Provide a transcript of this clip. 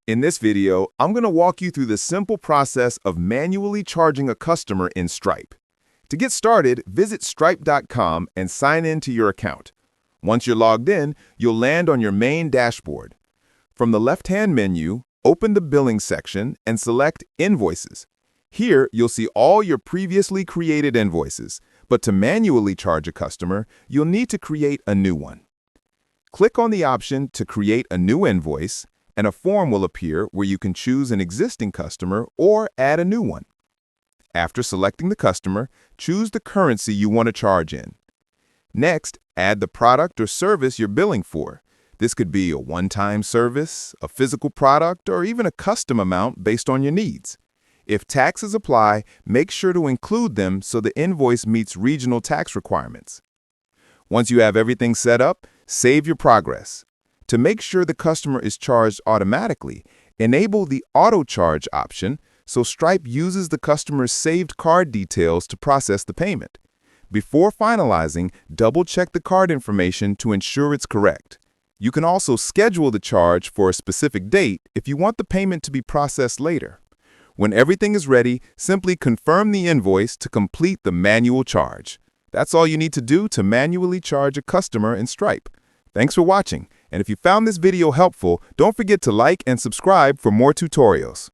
In this video, I'm going to walk you through the simple process of manually charging a customer in Stripe. To get started, visit stripe.com and sign in to your account. Once you're logged in, you'll land on your main dashboard. From the left-hand menu, open the Billing section and select Invoices. Here, you'll see all your previously created invoices, but to manually charge a customer, you'll need to create a new one. Click on the option to create a new invoice, and a form will appear where you can choose an existing customer or add a new one. After selecting the customer, choose the currency you want to charge in. Next, add the product or service you're billing for. This could be a one-time service, a physical product, or even a custom amount based on your needs. If taxes apply, make sure to include them so the invoice meets regional tax requirements. Once you have everything set up, save your progress. To make sure the customer is charged automatically, enable the auto charge option so Stripe uses the customer's saved card details to process the payment. Before finalizing, double-check the card information to ensure it's correct. You can also schedule the charge for a specific date if you want the payment to be processed later. When everything is ready, simply confirm the invoice to complete the manual charge. That's all you need to do to manually charge a customer in Stripe. Thanks for watching, and if you found this video helpful, don't forget to like and subscribe for more tutorials.